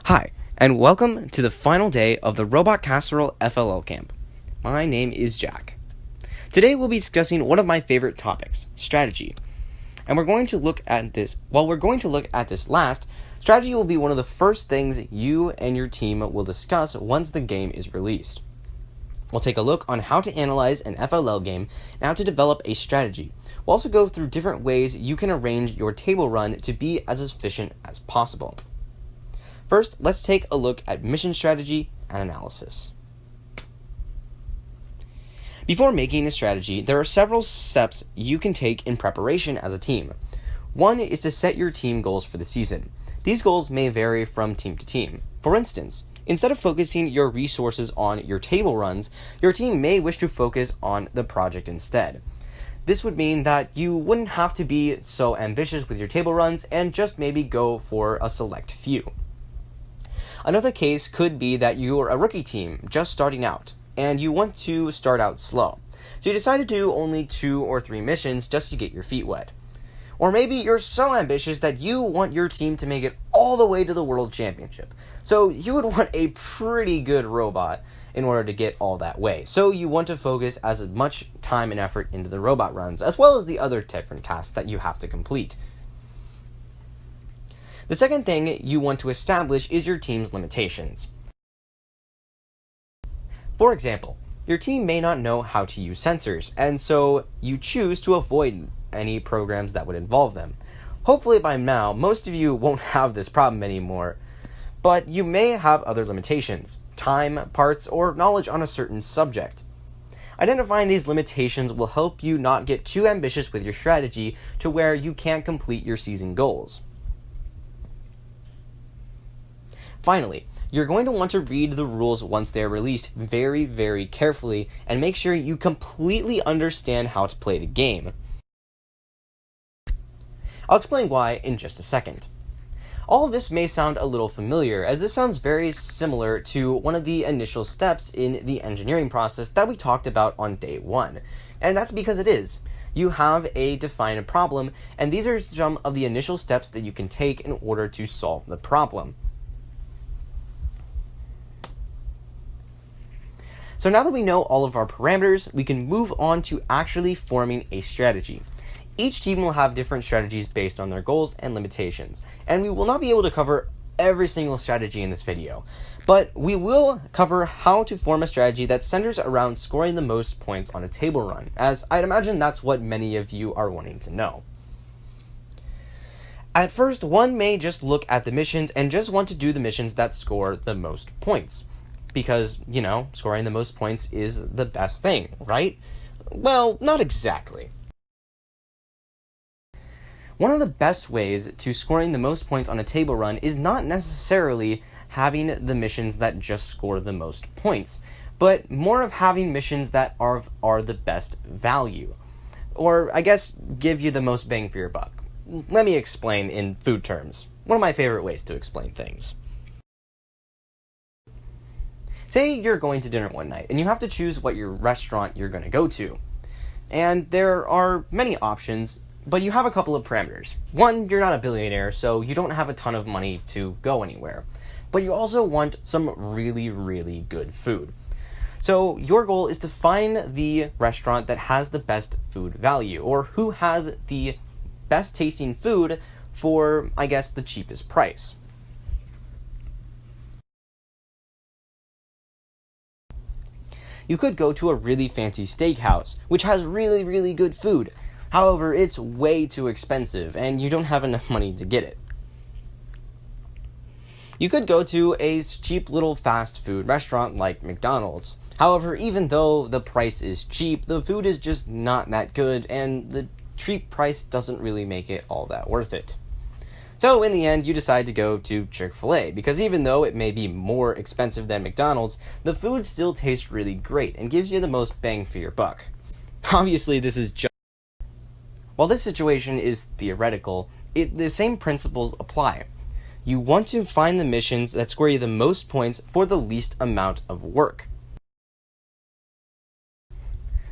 Hi, and welcome to the final day of the Robot Casserole FLL Camp. My name is Jack. Today we'll be discussing one of my favorite topics, strategy. And we're going to look at this last, strategy will be one of the first things you and your team will discuss once the game is released. We'll take a look on how to analyze an FLL game and how to develop a strategy. We'll also go through different ways you can arrange your table run to be as efficient as possible. First, let's take a look at mission strategy and analysis. Before making a strategy, there are several steps you can take in preparation as a team. One is to set your team goals for the season. These goals may vary from team to team. For instance, instead of focusing your resources on your table runs, your team may wish to focus on the project instead. This would mean that you wouldn't have to be so ambitious with your table runs and just maybe go for a select few. Another case could be that you're a rookie team just starting out, and you want to start out slow. So you decide to do only 2 or 3 missions just to get your feet wet. Or maybe you're so ambitious that you want your team to make it all the way to the World Championship. So you would want a pretty good robot in order to get all that way. So you want to focus as much time and effort into the robot runs, as well as the other different tasks that you have to complete. The second thing you want to establish is your team's limitations. For example, your team may not know how to use sensors, and so you choose to avoid any programs that would involve them. Hopefully by now, most of you won't have this problem anymore, but you may have other limitations, time, parts, or knowledge on a certain subject. Identifying these limitations will help you not get too ambitious with your strategy to where you can't complete your season goals. Finally, you're going to want to read the rules once they are released very, very carefully and make sure you completely understand how to play the game. I'll explain why in just a second. All of this may sound a little familiar, as this sounds very similar to one of the initial steps in the engineering process that we talked about on day 1. And that's because it is. You have a defined problem, and these are some of the initial steps that you can take in order to solve the problem. So now that we know all of our parameters, we can move on to actually forming a strategy. Each team will have different strategies based on their goals and limitations, and we will not be able to cover every single strategy in this video, but we will cover how to form a strategy that centers around scoring the most points on a table run, as I'd imagine that's what many of you are wanting to know. At first, one may just look at the missions and just want to do the missions that score the most points. Because, scoring the most points is the best thing, right? Well, not exactly. One of the best ways to scoring the most points on a table run is not necessarily having the missions that just score the most points, but more of having missions that are the best value. Or, I guess, give you the most bang for your buck. Let me explain in food terms. One of my favorite ways to explain things. Say you're going to dinner one night, and you have to choose what your restaurant you're going to go to. And there are many options, but you have a couple of parameters. One, you're not a billionaire, so you don't have a ton of money to go anywhere. But you also want some really, really good food. So your goal is to find the restaurant that has the best food value, or who has the best tasting food for, I guess, the cheapest price. You could go to a really fancy steakhouse, which has really, really good food. However, it's way too expensive, and you don't have enough money to get it. You could go to a cheap little fast food restaurant like McDonald's. However, even though the price is cheap, the food is just not that good, and the cheap price doesn't really make it all that worth it. So in the end, you decide to go to Chick-fil-A, because even though it may be more expensive than McDonald's, the food still tastes really great and gives you the most bang for your buck. Obviously, this is just... While this situation is theoretical, the same principles apply. You want to find the missions that score you the most points for the least amount of work.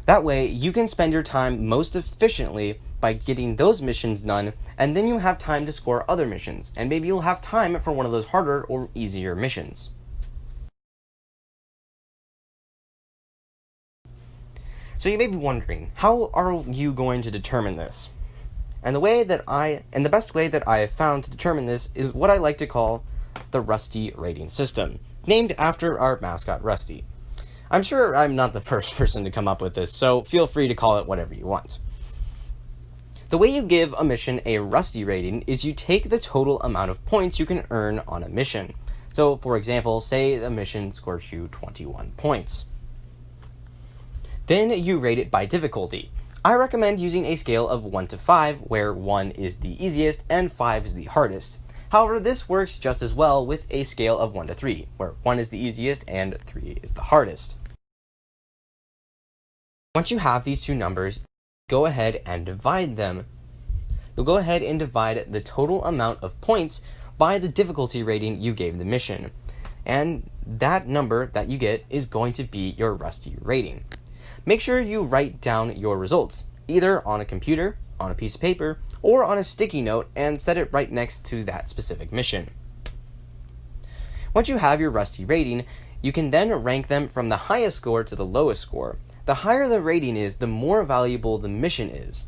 That way, you can spend your time most efficiently by getting those missions done, and then you have time to score other missions, and maybe you'll have time for one of those harder or easier missions. So you may be wondering, how are you going to determine this? And the best way that I have found to determine this is what I like to call the Rusty rating system, named after our mascot Rusty. I'm sure I'm not the first person to come up with this, so feel free to call it whatever you want. The way you give a mission a Rusty rating is you take the total amount of points you can earn on a mission. So, for example, say a mission scores you 21 points. Then you rate it by difficulty. I recommend using a scale of 1 to 5, where 1 is the easiest and 5 is the hardest. However, this works just as well with a scale of 1 to 3, where 1 is the easiest and 3 is the hardest. Once you have these two numbers, go ahead and divide them. You'll go ahead and divide the total amount of points by the difficulty rating you gave the mission. And that number that you get is going to be your Rusty rating. Make sure you write down your results, either on a computer, on a piece of paper, or on a sticky note, and set it right next to that specific mission. Once you have your Rusty rating, you can then rank them from the highest score to the lowest score. The higher the rating is, the more valuable the mission is.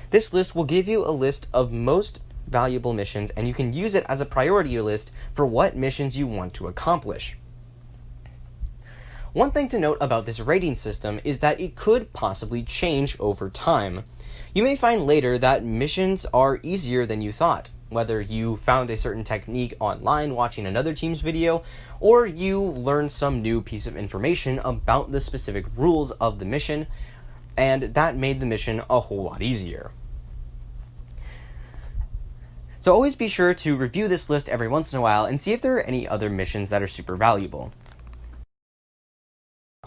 This list will give you a list of most valuable missions, and you can use it as a priority list for what missions you want to accomplish. One thing to note about this rating system is that it could possibly change over time. You may find later that missions are easier than you thought, whether you found a certain technique online watching another team's video, or you learned some new piece of information about the specific rules of the mission, and that made the mission a whole lot easier. So always be sure to review this list every once in a while and see if there are any other missions that are super valuable.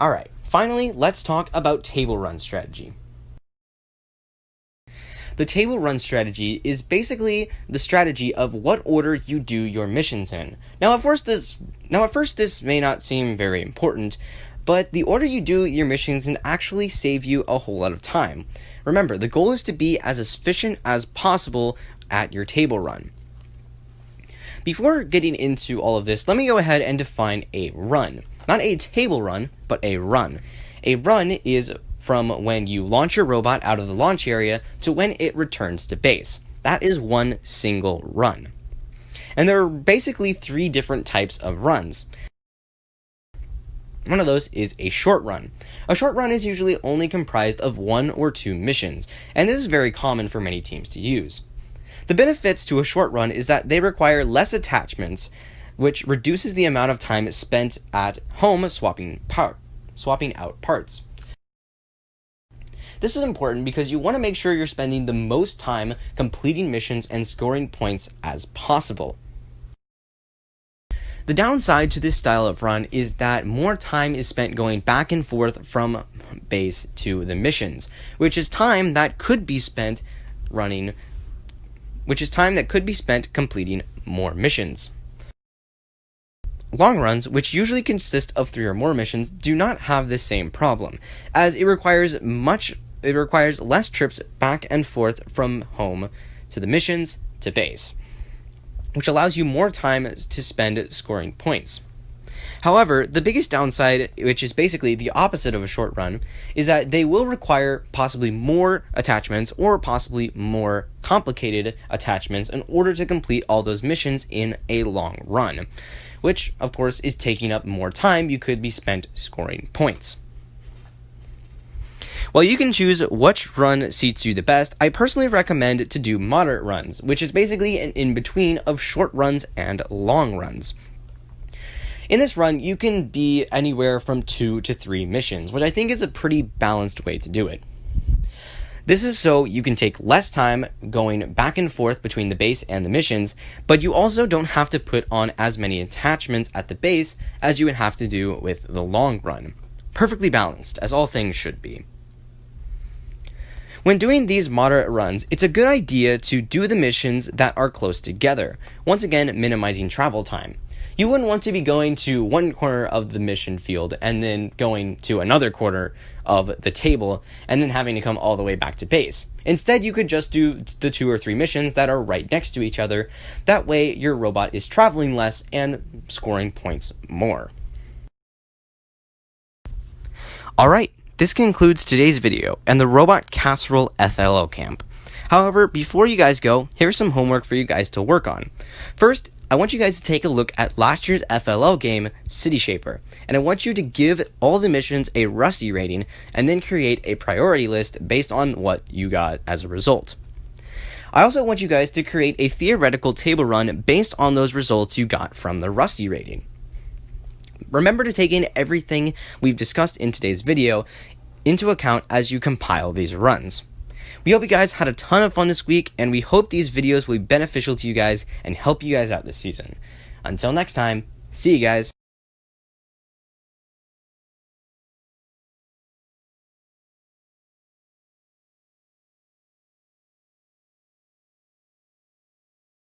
Alright, finally, let's talk about table run strategy. The table run strategy is basically the strategy of what order you do your missions in. Now at first this may not seem very important, but the order you do your missions can actually save you a whole lot of time. Remember, the goal is to be as efficient as possible at your table run. Before getting into all of this, let me go ahead and define a run. Not a table run, but a run. A run is from when you launch your robot out of the launch area to when it returns to base. That is one single run. And there are basically 3 different types of runs. One of those is a short run. A short run is usually only comprised of 1 or 2 missions, and this is very common for many teams to use. The benefits to a short run is that they require less attachments, which reduces the amount of time spent at home swapping out parts. This is important because you want to make sure you're spending the most time completing missions and scoring points as possible. The downside to this style of run is that more time is spent going back and forth from base to the missions, which is time that could be spent completing more missions. Long runs, which usually consist of 3 or more missions, do not have the same problem, as it requires less trips back and forth from home to the missions to base, which allows you more time to spend scoring points. However, the biggest downside, which is basically the opposite of a short run, is that they will require possibly more attachments or possibly more complicated attachments in order to complete all those missions in a long run, which, of course, is taking up more time you could be spent scoring points. While you can choose which run suits you the best, I personally recommend to do moderate runs, which is basically an in-between of short runs and long runs. In this run, you can be anywhere from 2 to 3 missions, which I think is a pretty balanced way to do it. This is so you can take less time going back and forth between the base and the missions, but you also don't have to put on as many attachments at the base as you would have to do with the long run. Perfectly balanced, as all things should be. When doing these moderate runs, it's a good idea to do the missions that are close together, once again minimizing travel time. You wouldn't want to be going to one corner of the mission field and then going to another corner of the table and then having to come all the way back to base. Instead, you could just do the 2 or 3 missions that are right next to each other. That way, your robot is traveling less and scoring points more. Alright, this concludes today's video and the Robot Casserole FLL Camp. However, before you guys go, here's some homework for you guys to work on. First, I want you guys to take a look at last year's FLL game, City Shaper, and I want you to give all the missions a Rusty rating and then create a priority list based on what you got as a result. I also want you guys to create a theoretical table run based on those results you got from the Rusty rating. Remember to take in everything we've discussed in today's video into account as you compile these runs. We hope you guys had a ton of fun this week, and we hope these videos will be beneficial to you guys and help you guys out this season. Until next time, see you guys.